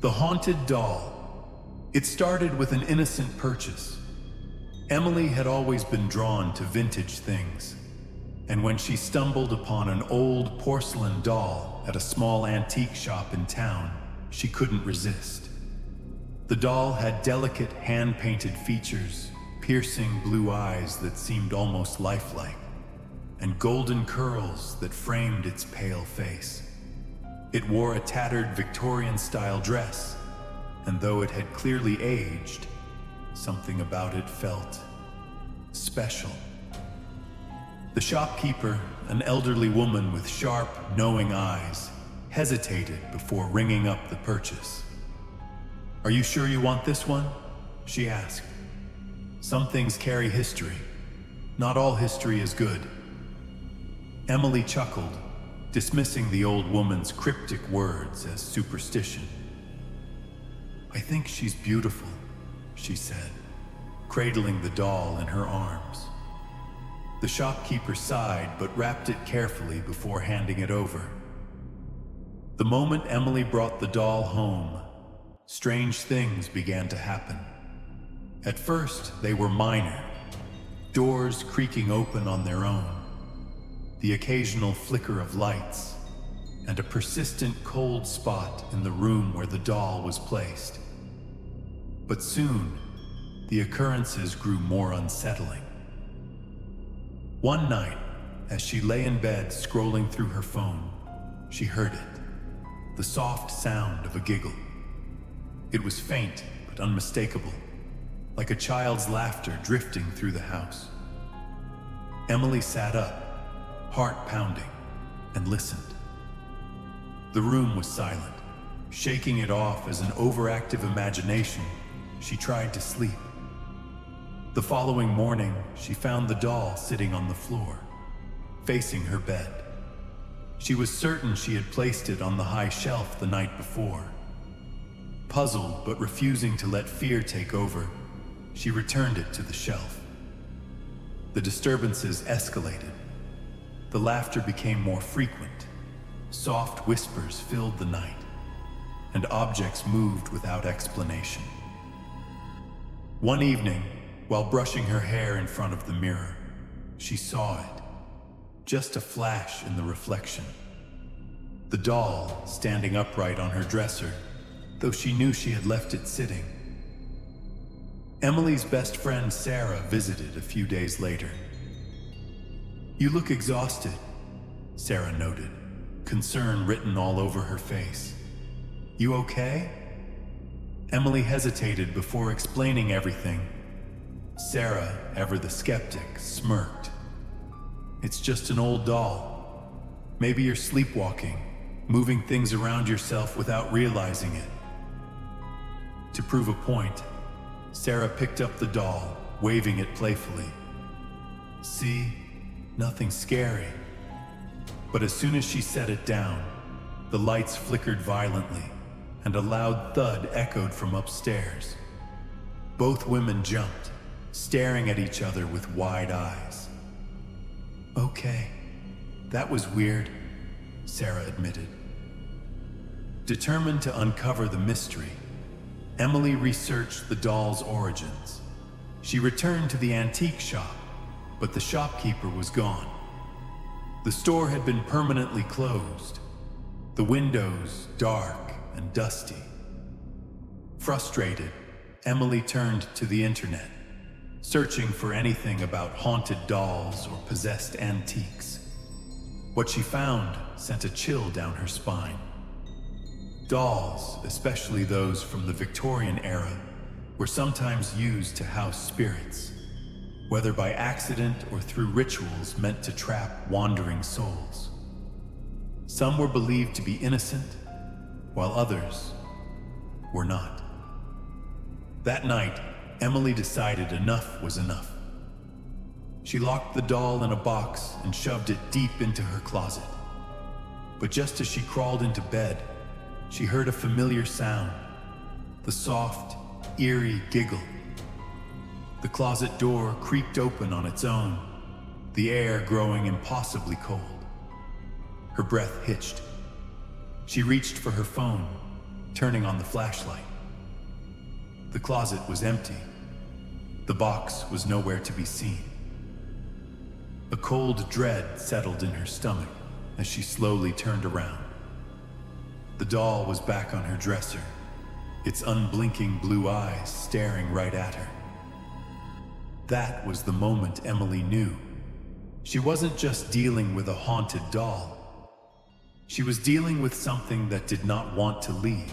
The haunted doll. It started with an innocent purchase. Emily had always been drawn to vintage things, and when she stumbled upon an old porcelain doll at a small antique shop in town, she couldn't resist. The doll had delicate hand-painted features, piercing blue eyes that seemed almost lifelike, and golden curls that framed its pale face. It wore a tattered Victorian-style dress, and though it had clearly aged, something about it felt special. The shopkeeper, an elderly woman with sharp, knowing eyes, hesitated before ringing up the purchase. "Are you sure you want this one?" she asked. "Some things carry history. Not all history is good." Emily chuckled, dismissing the old woman's cryptic words as superstition. "I think she's beautiful," she said, cradling the doll in her arms. The shopkeeper sighed but wrapped it carefully before handing it over. The moment Emily brought the doll home, strange things began to happen. At first, they were minor, doors creaking open on their own, the occasional flicker of lights, and a persistent cold spot in the room where the doll was placed. But soon, the occurrences grew more unsettling. One night, as she lay in bed scrolling through her phone, she heard it, the soft sound of a giggle. It was faint but unmistakable, like a child's laughter drifting through the house. Emily sat up, heart pounding, and listened. The room was silent. Shaking it off as an overactive imagination, she tried to sleep. The following morning, she found the doll sitting on the floor, facing her bed. She was certain she had placed it on the high shelf the night before. Puzzled but refusing to let fear take over, she returned it to the shelf. The disturbances escalated. The laughter became more frequent. Soft whispers filled the night, and objects moved without explanation. One evening, while brushing her hair in front of the mirror, she saw it, just a flash in the reflection. The doll standing upright on her dresser, though she knew she had left it sitting. Emily's best friend Sarah visited a few days later. "You look exhausted," Sarah noted, concern written all over her face. "You okay?" Emily hesitated before explaining everything. Sarah, ever the skeptic, smirked. "It's just an old doll. Maybe you're sleepwalking, moving things around yourself without realizing it." To prove a point, Sarah picked up the doll, waving it playfully. "See? Nothing scary." But as soon as she set it down, the lights flickered violently, and a loud thud echoed from upstairs. Both women jumped, staring at each other with wide eyes. "Okay, that was weird," Sarah admitted. Determined to uncover the mystery, Emily researched the doll's origins. She returned to the antique shop, but the shopkeeper was gone. The store had been permanently closed, the windows dark and dusty. Frustrated, Emily turned to the internet, searching for anything about haunted dolls or possessed antiques. What she found sent a chill down her spine. Dolls, especially those from the Victorian era, were sometimes used to house spirits, whether by accident or through rituals meant to trap wandering souls. Some were believed to be innocent, while others were not. That night, Emily decided enough was enough. She locked the doll in a box and shoved it deep into her closet. But just as she crawled into bed, she heard a familiar sound, the soft, eerie giggle. The closet door creaked open on its own, the air growing impossibly cold. Her breath hitched. She reached for her phone, turning on the flashlight. The closet was empty. The box was nowhere to be seen. A cold dread settled in her stomach as she slowly turned around. The doll was back on her dresser, its unblinking blue eyes staring right at her. That was the moment Emily knew. She wasn't just dealing with a haunted doll. She was dealing with something that did not want to leave.